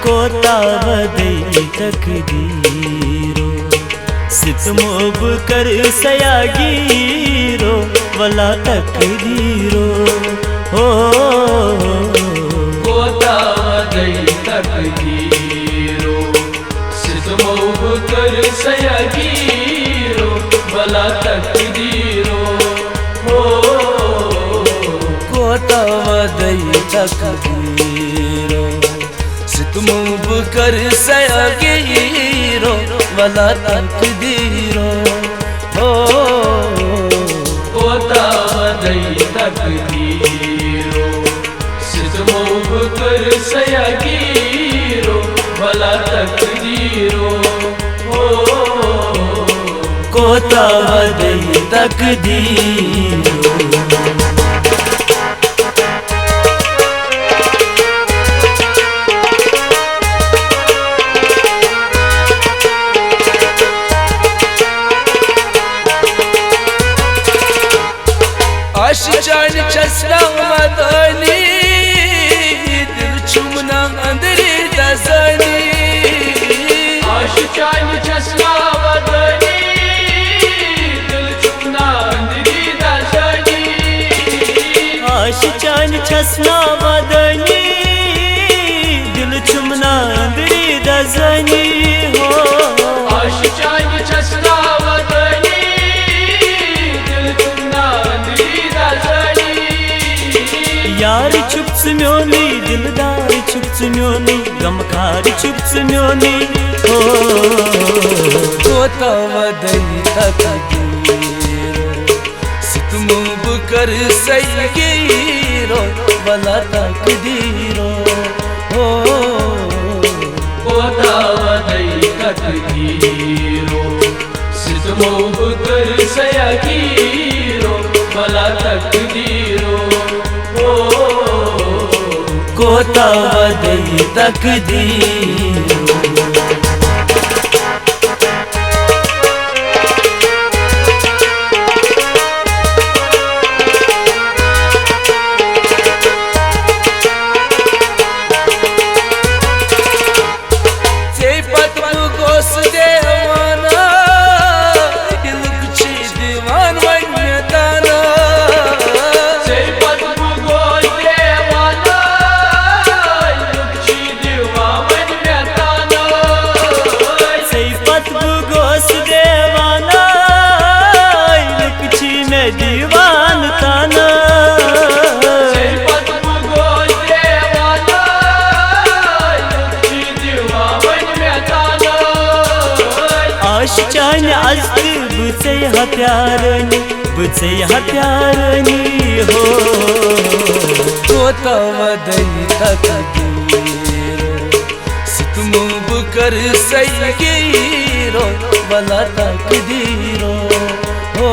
कोता वदई तकदीरो सितमोब कर सयागीरो वला तकदीरो हो कोता वदई तकदीरो सितमोब कर सयागीरो वला तकदीरो हो कोता वदई तकदीरो सितमोब कर सयागीरो वला तकदीरो हो कोता वदई तकदीरो सितमोब कर सयागीरो वला तकदीरो हो कोता वदई तकदीरो आशिकान चसना मदानी दिल चुमना अंदरी दजानी आशिकान चसना मदानी दिल चुमना अंदरी दजानी आशिकान चसना मदानी दिल चुमना अंदरी दजानी हो आशिकान चसना यार चुप म्योनी दिलदार चुप म्योनी गमखार चुप म्योनी हो कोता वदई तकदीरो सितमोब कर सयागीरो वला तकदीरो हो कोता वदई तकदीरो सितमोब कर सयागीरो वला तकदीरो कोता वदई तकदीरो दीवान ताना आशिकान अस्त बुचे हा प्यारनी बुचे हा प्यारनी हो कोता वदई तकदीरो सितमोब कर सयागीरो वला तकदीरो हो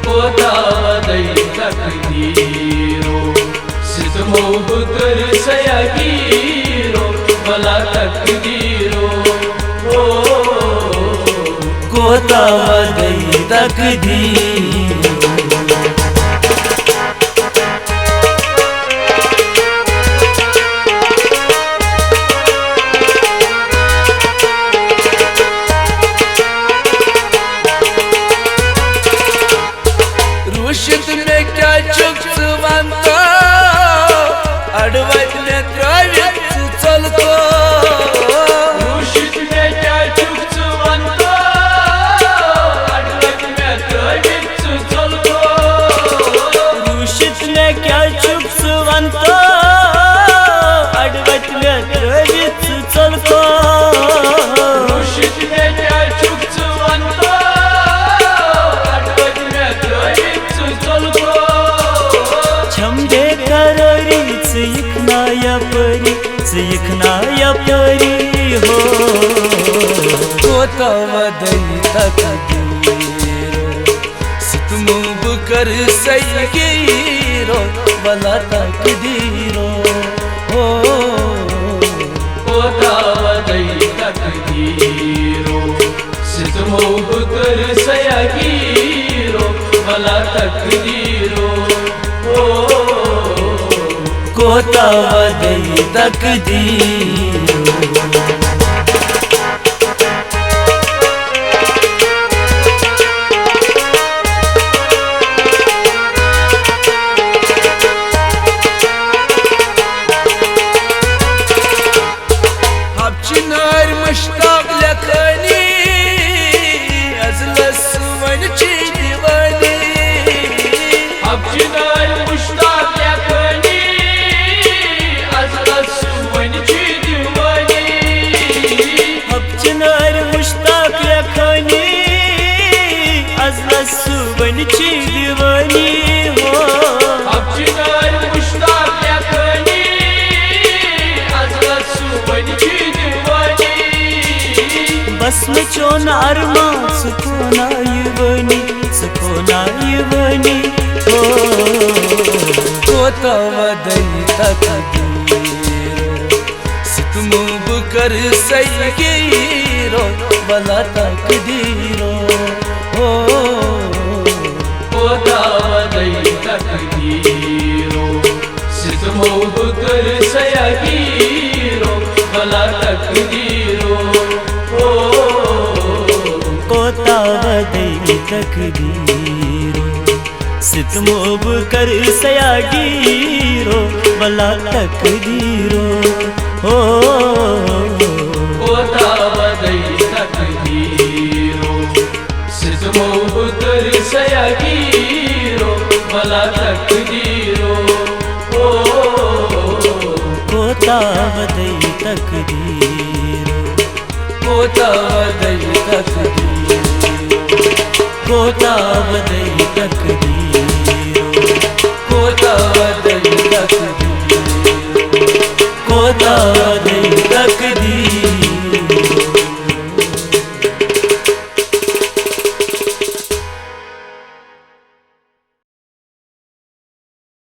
कोता वदई तकदीरो सितमोब कर सयागीरो वला तकदीरो हो कोता वदई तकदीरो रुशित में क्या चुप वंता अडवत में त्रावित चलतो रुशित में क्या चुप वंता अडवत में त्रावित चलतो रुशित में क्या चुप वंता अडवत में त्रावित चलतो रुशित में क्या चुप वंता अडवत में त्रावित चलतो छमदे करारी चिखना या परी हो कोता वदई तकदीरो सितमोब कर सयागीरो वला तकदीरो हो कोता वदई तकदीरो सितमोब कर सयागीरो वला तकदीरो हो कोता वदई तकदीरो चिनार मुश्ताक लखनी अजलस वन ची दीवानी अब चिनार मुश्ताक लखनी अजलस वन ची दीवानी अब चिनार मुश्ताक लखनी अजलस वन ची दीवानी हो अब चिनार मुश्ताक लखनी अजलस वन ची बस में चोन अरमा सुकोना युवनी हो कोता वदई तकदीरो सितमो बुकर सईगीरो भला तकदीरो हो कोता वदई तकदीरो सितमो बुकर सईगीरो भला तकदीरो कोता वदई तकदीरो सितमो कर सयागीरो भला तकदीरो हो कोता वदई तकदीरो सितमो कर सयागीरो भला तकदीरो हो कोता वदई तकदीरो कोता वदई तकदीरो कोता वदई तकदीरो कोता वदई तकदीरो कोता